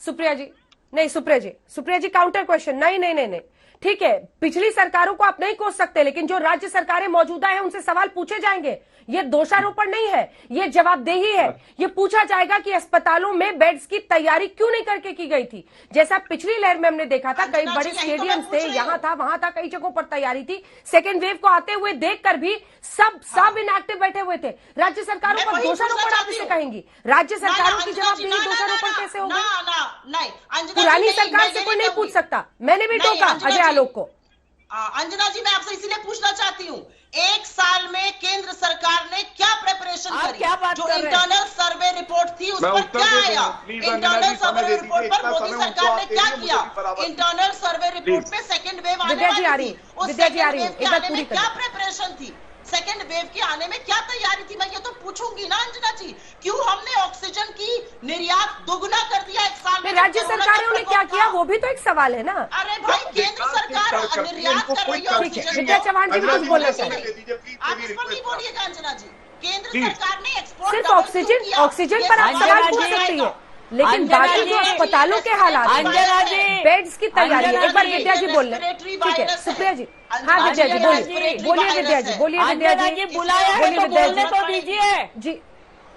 सुप्रिया जी, नहीं सुप्रिया जी counter question, नहीं नहीं नहीं नहीं, ठीक है, पिछली सरकारों को आप नहीं कोस सकते, लेकिन जो राज्य सरकारें मौजूदा है उनसे सवाल पूछे जाएंगे। ये दोषारोपण नहीं है, ये जवाबदेही है। ये पूछा जाएगा कि अस्पतालों में बेड्स की तैयारी क्यों नहीं करके की गई थी। जैसा पिछली लहर में हमने देखा था, कई बड़े स्टेडियम थे, यहाँ था वहां था, कई जगहों पर तैयारी थी। सेकेंड वेव को आते हुए देखकर भी सब इनएक्टिव बैठे हुए थे। राज्य सरकारों पर दोषारोपण आप इसे कहेंगी? राज्य सरकारों की जवाबदेही दोषारोपण कैसे होगी? पुरानी सरकार से कोई नहीं पूछ सकता। मैंने भी टोका अजय आलोक को। अंजना जी, मैं आपसे इसीलिए पूछना चाहती हूँ, एक साल में केंद्र सरकार ने क्या प्रिपरेशन करी? क्या बात जो इंटरनल सर्वे रिपोर्ट थी उस पर क्या आया? इंटरनल सर्वे रिपोर्ट पर मोदी सरकार ने क्या किया? इंटरनल सर्वे रिपोर्ट में सेकंड वेव आने वाली थी, उस सेकंड वेव के आने में क्या प्रिपरेशन थी? सेकंड वेव के आने में क्या तैयारी थी? मैं ये तो पूछूंगी ना अंजना जी, क्यों हमने ऑक्सीजन की निर्यात दोगुना कर दिया एक साल में? राज्य सरकारों ने क्या किया, वो भी तो एक सवाल है ना। अरे भाई, केंद्र सरकार निर्यात कर रही है ऑक्सीजन। विद्या चौहान जी कुछ बोलना चाहिए। आप इस पर नहीं बोलिएगा अंजना जी। केंद्र सरकार ने एक्सपोर्ट सिर्फ ऑक्सीजन पर आप सवाल पूछ सकती है, लेकिन बाकी जो अस्पतालों के हालात, बेड्स की तैयारी, एक बार विद्या जी बोल रहे, ठीक है सुप्रिया जी, हाँ विद्या जी बोलिए विद्या जी बोलने तो दीजिए जी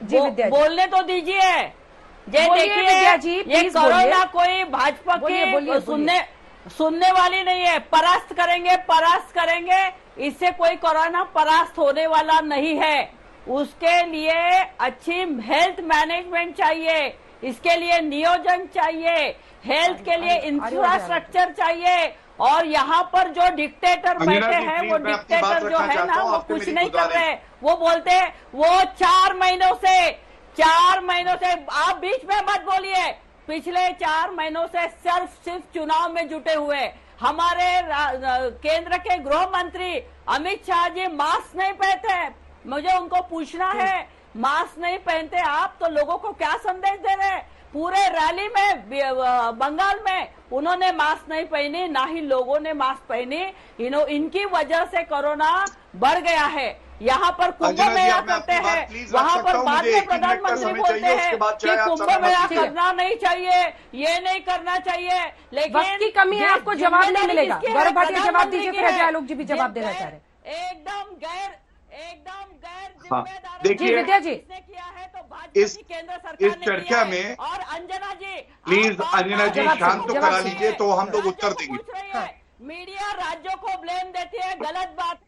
विद्या बोलने तो दीजिए। ये देखिए, ये कोरोना कोई भाजपा की सुनने वाली नहीं है। परास्त करेंगे, इससे कोई कोरोना परास्त होने वाला नहीं है। उसके लिए अच्छी हेल्थ मैनेजमेंट चाहिए, इसके लिए नियोजन चाहिए, हेल्थ के लिए इंफ्रास्ट्रक्चर चाहिए। और यहाँ पर जो डिक्टेटर बैठे हैं, वो डिक्टेटर जो है ना, वो कुछ नहीं कर रहे। वो बोलते हैं वो 4 महीनों से आप बीच में मत बोलिए। पिछले 4 महीनों से सिर्फ चुनाव में जुटे हुए हमारे केंद्र के गृह मंत्री अमित शाह जी मास्क नहीं पहनते। मुझे उनको पूछना है, मास्क नहीं पहनते आप तो लोगों को क्या संदेश दे रहे हैं? पूरे रैली में बंगाल में उन्होंने मास्क नहीं पहनी, ना ही लोगों ने मास्क पहनी। इनकी वजह से कोरोना बढ़ गया है। यहाँ पर कुंभ मेला करते हैं, वहाँ पर बाद में प्रधानमंत्री बोलते हैं कि कुंभ मेला करना नहीं चाहिए, ये नहीं करना चाहिए, लेकिन वक्त की कमी है, आपको जवाब नहीं मिलेगा। गौरव भाटिया जवाब दीजिए, फिर अजय आलोक जी भी जवाब देना चाह रहे। एकदम गैर देखिए विद्या जी, इस चर्चा में और अंजना जी प्लीज अंजना जी शांत तो करा लीजिए, तो हम लोग उत्तर देंगे। मीडिया राज्यों को ब्लेम देती है, गलत बात।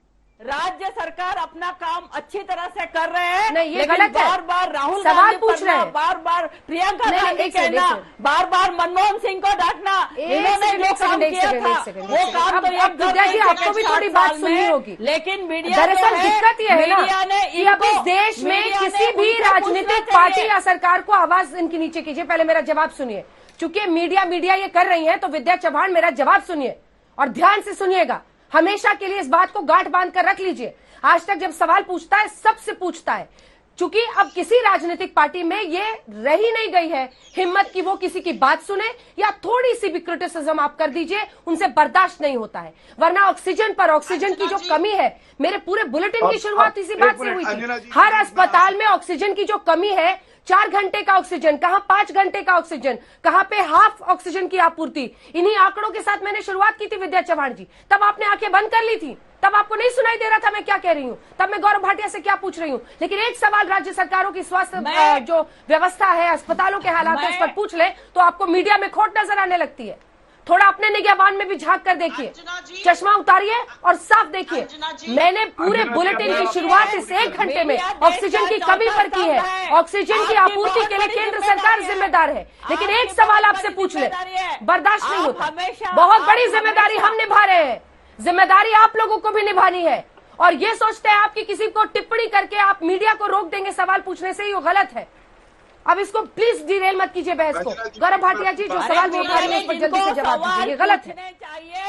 राज्य सरकार अपना काम अच्छी तरह से कर रहे हैं, नहीं ये गलत है। बार राहुल सवाल पूछ रहे हैं, बार प्रियंका गांधी कहना, बार मनमोहन सिंह को डांटना, इन्होंने जो काम किया था वो काम तो आपको भी थोड़ी बात सुननी होगी। लेकिन मीडिया दरअसल दिक्कत ये है ना कि अब इस देश में किसी भी राजनीतिक पार्टी या सरकार को आवाज इनकी नीचे कीजिए। पहले मेरा जवाब सुनिए, चूंकि मीडिया ये कर रही है, तो विद्या चौहान मेरा जवाब सुनिए और ध्यान से सुनिएगा। हमेशा के लिए इस बात को गांठ बांध कर रख लीजिए। आज तक जब सवाल पूछता है, सबसे पूछता है, चूंकि अब किसी राजनीतिक पार्टी में ये रही नहीं गई है हिम्मत की वो किसी की बात सुने या थोड़ी सी भी क्रिटिसिज्म आप कर दीजिए, उनसे बर्दाश्त नहीं होता है। वरना ऑक्सीजन की जो कमी है, मेरे पूरे बुलेटिन की शुरुआत इसी बात से हुई थी। हर अस्पताल में ऑक्सीजन की जो कमी है, 4 घंटे का ऑक्सीजन, कहां 5 घंटे का ऑक्सीजन, कहां पे हाफ ऑक्सीजन की आपूर्ति, इन्हीं आंकड़ों के साथ मैंने शुरुआत की थी विद्या चौहान जी। तब आपने आंखें बंद कर ली थी, तब आपको नहीं सुनाई दे रहा था मैं क्या कह रही हूं, तब मैं गौरव भाटिया से क्या पूछ रही हूं। लेकिन एक सवाल राज्य सरकारों की स्वास्थ्य जो व्यवस्था है, अस्पतालों के हालात है, उस पर पूछ ले तो आपको मीडिया में खोट नजर आने लगती है। थोड़ा अपने निगहबान में भी झांक कर देखिए, चश्मा उतारिए और साफ देखिए। मैंने पूरे बुलेटिन की शुरुआत इस 1 घंटे में ऑक्सीजन की कमी पर की है। ऑक्सीजन की आपूर्ति के लिए केंद्र सरकार जिम्मेदार है, लेकिन एक सवाल आपसे पूछ ले, बर्दाश्त नहीं होता। बहुत बड़ी जिम्मेदारी हम निभा रहे हैं, जिम्मेदारी आप लोगों को भी निभानी है। और ये सोचते हैं आप कि किसी को टिप्पणी करके आप मीडिया को रोक देंगे सवाल पूछने से, ये गलत है। अब इसको प्लीज डिरेल मत कीजिए बहस को। गौरव भाटिया जी जो सवाल वो उठा रहे हैं उस पर जल्दी से जवाब दीजिए, ये गलत है।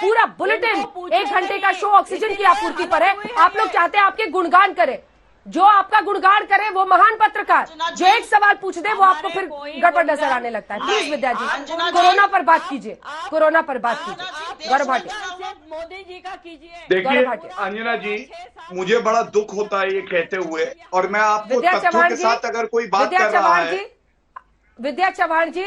पूरा बुलेटिन 1 घंटे का शो ऑक्सीजन की आपूर्ति पर है। आप लोग चाहते हैं आपके गुणगान करें, जो आपका गुणगान करे वो महान पत्रकार, जो एक सवाल पूछ दे वो आपको फिर गड़बड़ नजर आने लगता है। प्लीज विद्या जी कोरोना पर बात कीजिए, कोरोना पर बात कीजिए। गौरव भाटिया मोदी जी का कीजिए। देखिए अंजना जी, मुझे बड़ा दुख होता है ये कहते हुए, और मैं आपको तथ्यों के साथ अगर कोई बात कर रहा है। विद्या चौहान जी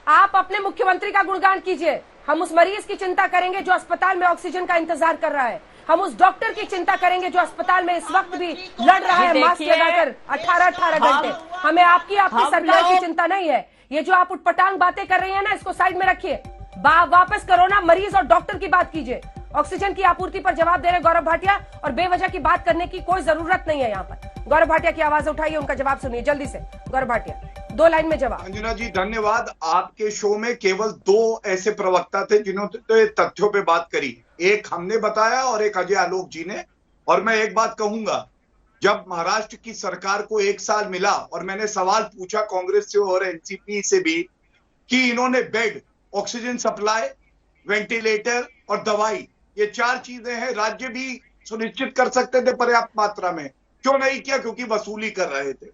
आप अपने मुख्यमंत्री का गुणगान कीजिए। हम उस मरीज की चिंता करेंगे जो अस्पताल में ऑक्सीजन का इंतजार कर रहा है। हम उस डॉक्टर की चिंता करेंगे जो अस्पताल में इस वक्त भी लड़ रहा है मास्क लगाकर 18-18 घंटे। हमें आपकी सरकार की चिंता नहीं है। ये जो आप उटपटांग बातें कर रही है ना, इसको साइड में रखिए। वापस कोरोना मरीज और डॉक्टर की बात कीजिए। ऑक्सीजन की आपूर्ति पर जवाब दे रहे गौरव भाटिया, और बेवजह की बात करने की कोई जरूरत नहीं है यहाँ पर। गौरव भाटिया की आवाज उठाइए, उनका जवाब सुनिए जल्दी से। गौरव भाटिया, 2 लाइन में जवाब। अंजना जी धन्यवाद। आपके शो में केवल 2 ऐसे प्रवक्ता थे जिन्होंने तथ्यों पे बात करी, एक हमने बताया और एक अजय आलोक जी ने। और मैं एक बात कहूंगा, जब महाराष्ट्र की सरकार को 1 साल मिला और मैंने सवाल पूछा कांग्रेस से और एनसीपी से भी कि इन्होंने बेड, ऑक्सीजन सप्लाई, वेंटिलेटर और दवाई, ये 4 चीजें हैं, राज्य भी सुनिश्चित कर सकते थे पर्याप्त मात्रा में, क्यों नहीं किया? क्योंकि वसूली कर रहे थे।